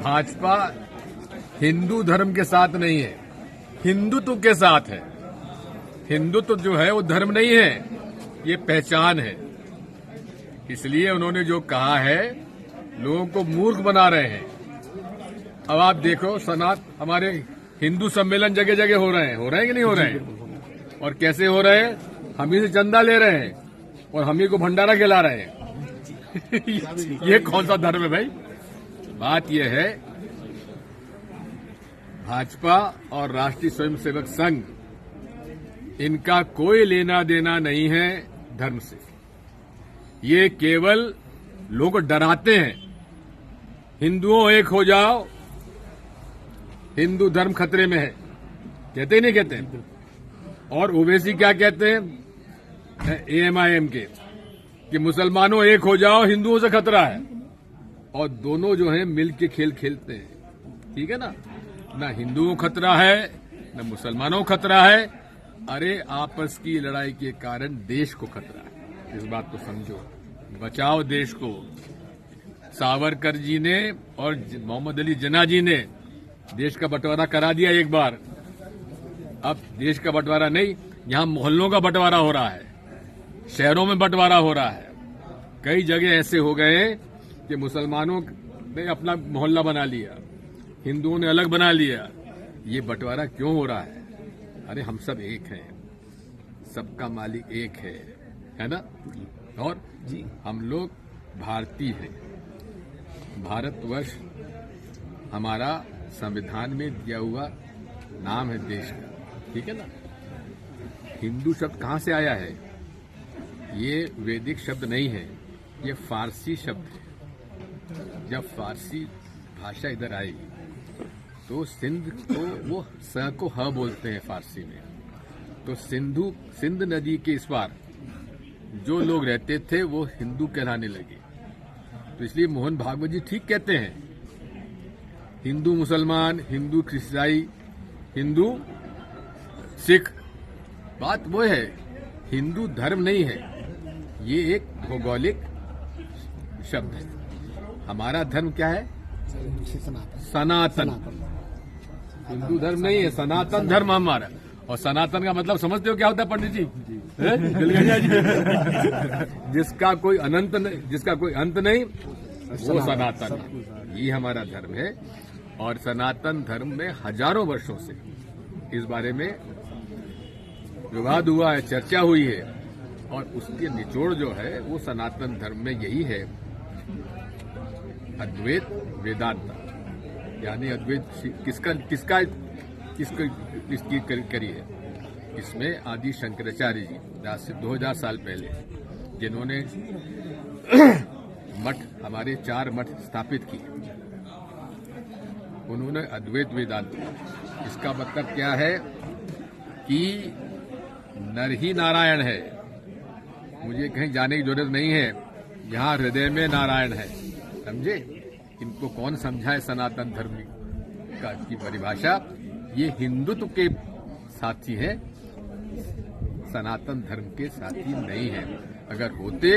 भाजपा हिंदू धर्म के साथ नहीं है, हिंदुत्व के साथ है। हिंदुत्व जो है वो धर्म नहीं है, ये पहचान है। इसलिए उन्होंने जो कहा है लोगों को मूर्ख बना रहे हैं। अब आप देखो हमारे हिंदू सम्मेलन जगह जगह हो रहे हैं कि नहीं हो रहे हैं? और कैसे हो रहे हैं? हम ही से चंदा ले रहे हैं और हम ही को भंडारा खिला रहे हैं। ये कौन सा धर्म है भाई? बात यह है, भाजपा और राष्ट्रीय स्वयंसेवक संघ, इनका कोई लेना देना नहीं है धर्म से। ये केवल लोग डराते हैं, हिंदुओं एक हो जाओ, हिंदू धर्म खतरे में है। कहते ही नहीं कहते हैं? और ओवैसी क्या कहते हैं AMIM के कि मुसलमानों एक हो जाओ, हिंदुओं से खतरा है। और दोनों जो है मिल के खेल खेलते हैं। ठीक है ना? ना हिंदुओं को खतरा है, न मुसलमानों को खतरा है। अरे आपस की लड़ाई के कारण देश को खतरा है। इस बात को समझो, बचाओ देश को। सावरकर जी ने और मोहम्मद अली जिन्ना जी ने देश का बंटवारा करा दिया एक बार। अब देश का बंटवारा नहीं, यहां मोहल्लों का बंटवारा हो रहा है, शहरों में बंटवारा हो रहा है। कई जगह ऐसे हो गए कि मुसलमानों ने अपना मोहल्ला बना लिया, हिंदुओं ने अलग बना लिया। ये बंटवारा क्यों हो रहा है? अरे हम सब एक हैं, सबका मालिक एक है ना? और जी हम लोग भारतीय हैं। भारतवर्ष हमारा संविधान में दिया हुआ नाम है देश का। ठीक है ना? हिंदू शब्द कहां से आया है? ये वैदिक शब्द नहीं है, ये फारसी शब्द है। जब फारसी भाषा इधर आई तो सिंध को वो स को ह बोलते हैं फारसी में। तो सिंध नदी के इस पार जो लोग रहते थे वो हिंदू कहलाने लगे। तो इसलिए मोहन भागवत जी ठीक कहते हैं, हिंदू मुसलमान, हिंदू ईसाई, हिंदू सिख, बात वो है, हिंदू धर्म नहीं है, ये एक भौगोलिक शब्द है। हमारा धर्म क्या है? सनातन। हिंदू धर्म नहीं है, सनातन धर्म हमारा। और सनातन का मतलब समझते हो क्या होता है पंडित जी? जिसका कोई अंत नहीं, वो सनातन है। ये हमारा धर्म है। और सनातन धर्म में हजारों वर्षों से इस बारे में विवाद हुआ है, चर्चा हुई है। और उसके निचोड़ जो है वो सनातन धर्म में यही है, अद्वैत वेदांत। यानी अद्वैत किसकी करी है? इसमें आदि शंकराचार्य जी आज से 2000 साल पहले, जिन्होंने मठ, हमारे 4 मठ स्थापित किए, उन्होंने अद्वैत वेदांत। इसका मतलब क्या है कि नर ही नारायण है। मुझे कहीं जाने की जरूरत नहीं है, यहाँ हृदय में नारायण है। समझे? इनको कौन समझाए सनातन धर्म की परिभाषा? ये हिंदुत्व के साथी है, सनातन धर्म के साथी नहीं है। अगर होते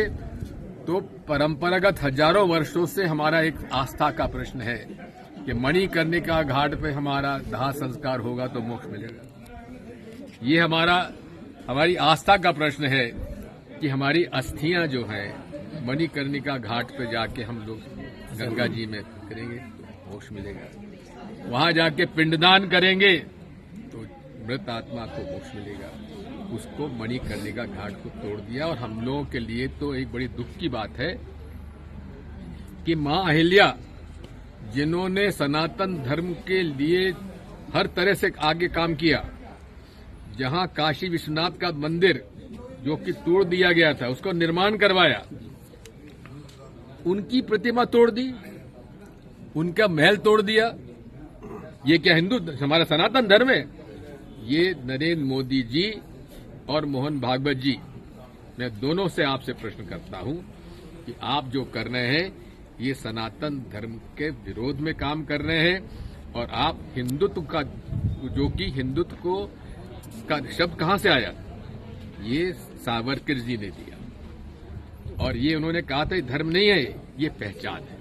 तो परंपरागत हजारों वर्षों से हमारा एक आस्था का प्रश्न है कि मणिकर्णिका घाट पे हमारा दाह संस्कार होगा तो मोक्ष मिलेगा। ये हमारी आस्था का प्रश्न है कि हमारी अस्थियां जो है मणिकर्णिका घाट पे जाके हम लोग गंगा जी में करेंगे तो मोक्ष मिलेगा। वहां जाके पिंडदान करेंगे तो मृत आत्मा को मोक्ष मिलेगा। उसको मणिकर्णिका घाट को तोड़ दिया। और हम लोगों के लिए तो एक बड़ी दुख की बात है कि मां अहिल्या, जिन्होंने सनातन धर्म के लिए हर तरह से आगे काम किया, जहां काशी विश्वनाथ का मंदिर जो कि तोड़ दिया गया था उसको निर्माण करवाया, उनकी प्रतिमा तोड़ दी, उनका महल तोड़ दिया। ये क्या हिंदू हमारा सनातन धर्म है? ये नरेंद्र मोदी जी और मोहन भागवत जी, मैं दोनों से आपसे प्रश्न करता हूं कि आप जो कर रहे हैं ये सनातन धर्म के विरोध में काम कर रहे हैं। और आप हिंदुत्व का, जो कि हिंदुत्व को का शब्द कहां से आया? ये सावरकर जी ने दिया। और ये उन्होंने कहा था धर्म नहीं है, ये पहचान है।